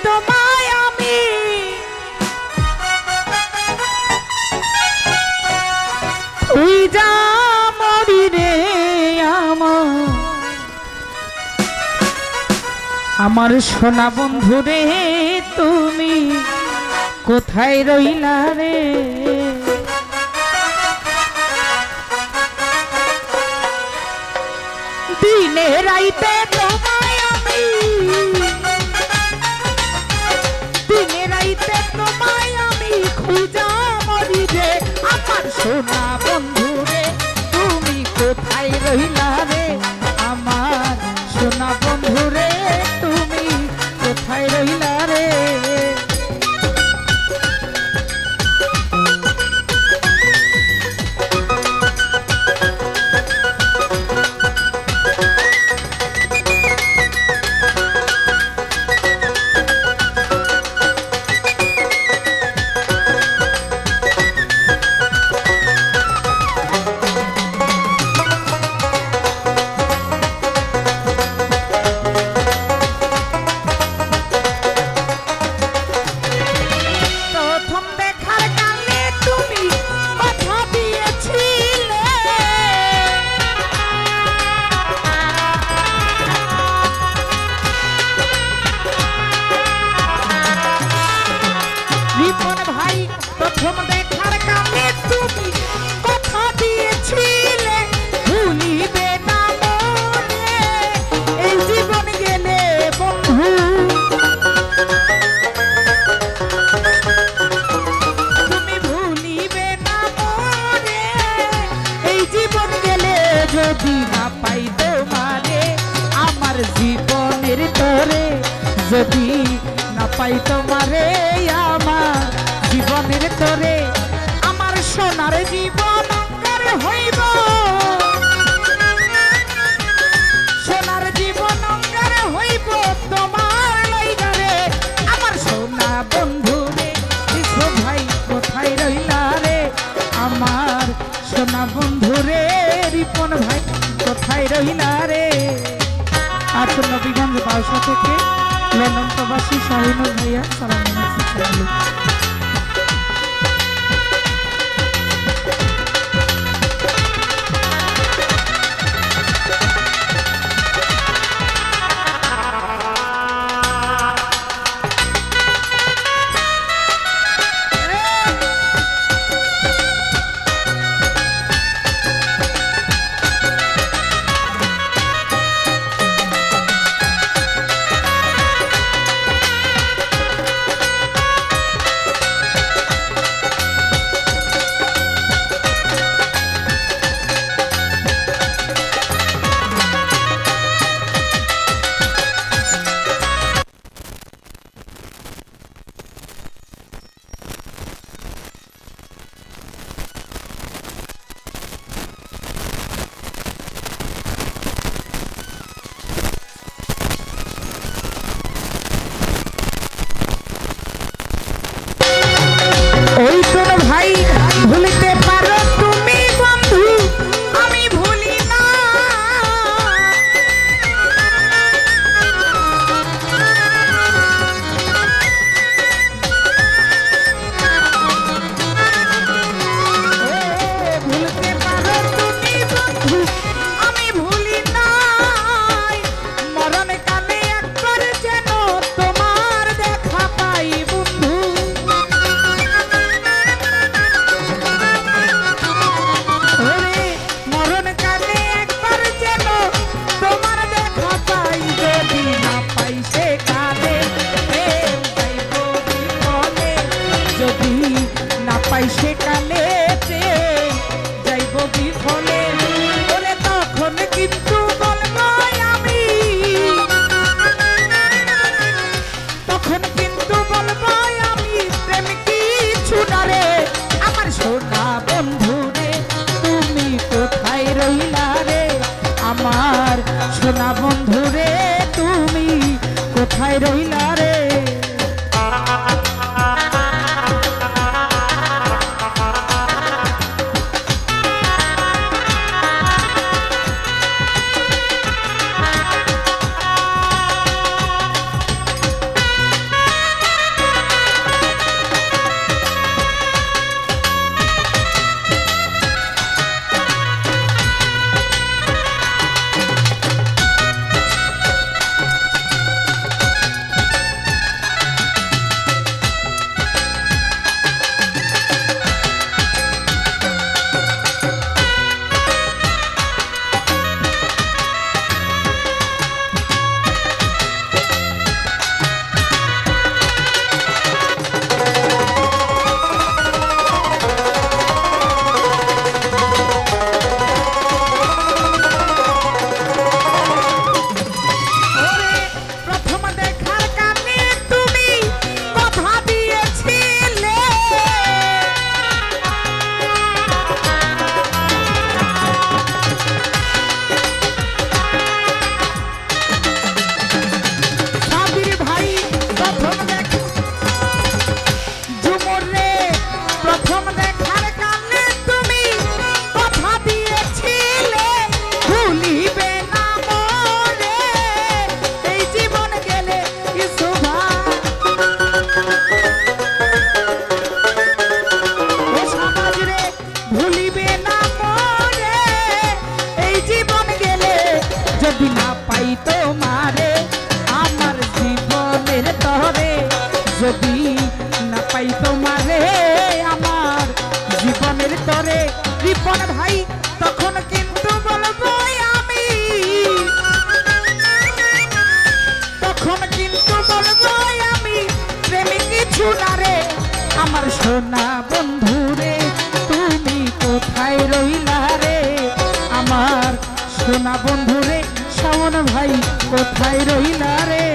তোমায় আমি খুঁজা মরি রে আমার সোনা বন্ধু রে তুমি কোথায় রইলা রে দিনে রাইতে তোমায় আমি দিনে রাইতে তোমায় আমি খুঁজা মরি রে আমার সোনা বন্ধু রে তুমি কোথায় রইলা রে আমার সোনা বন্ধু রে তুমি কোথায় রইলা রে প্রথম দেখার কালে তুমি কথা দিয়েছিলে ভুলিবে না মনে এই জীবন গেলে বন্ধু তুমি ভুলিবে না মনে এই জীবন গেলে যদি না পাই তোমারে আমার জীবনের তরে যদি না পাই তোমারে আমার জীবনের তরে আমার সোনার জীবন অঙ্গার হইব সোনার জীবন অঙ্গার হইব তোমার লাইগারে আমার সোনা বন্ধু রে বিশু ভাই কোথায় রইলা রে আমার সোনা বন্ধু রে রিপন ভাই কোথায় রইলা রে আর নবীগঞ্জ বাউসা থেকে লন্ডন প্রবাসী শাহিনুর ভাইয়া সালাম জানাচ্ছি। প্রথম দেখা ঝুমুর রে প্রথম দেখার কালে তুমি কথা দিয়েছিলে ভুলিবে না মোরে এই জীবন গেলে কিছু সমাজ রে ভুলিবে না মোরে এই জীবন গেলে যদি না পাই তোমারে আমার জীবনের তরে যদি না পাই তোমারে আমার জীবনের তরে রিপন ভাই তখন কিন্তু বলবো আমি তখন কিন্তু বলবো আমি প্রেমী কিছু না রে আমার সোনা বন্ধু রে তুমি কোথায় রইলা রে আমার সোনা বন্ধু রে শাওন ভাই কোথায় রইলা রে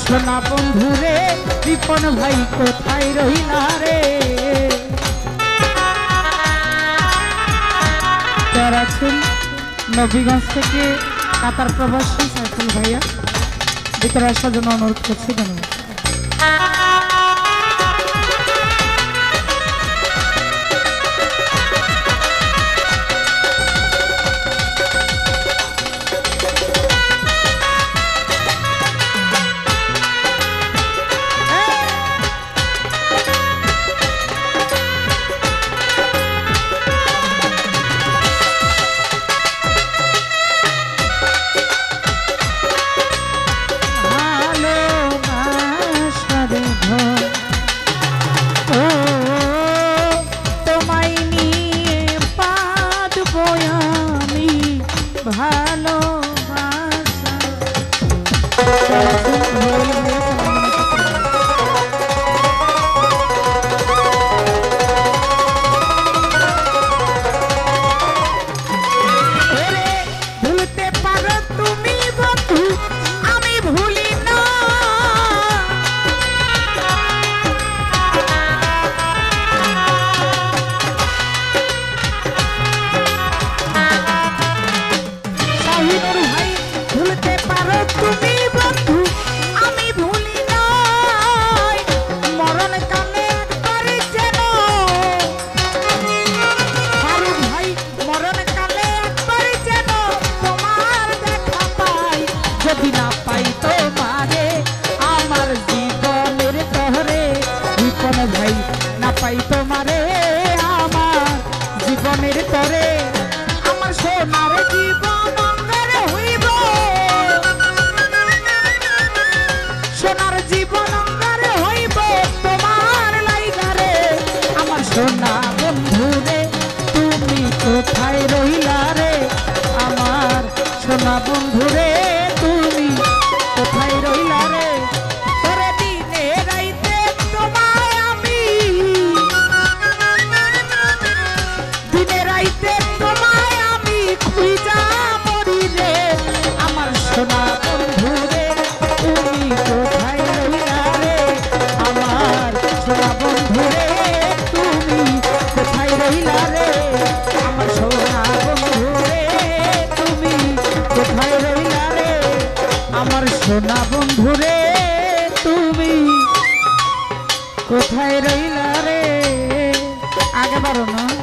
সোনা বন্ধু রে রিপন ভাই কোথায় রইলা রে যারা আছেন নবীগঞ্জ থেকে কাতার প্রবাসী সাইফুল ভাইয়া ভিতরে আসার জন্য অনুরোধ করছি ধন্যবাদ বন্ধুরে তুমি কোথায় রইলা রে আগে বারো না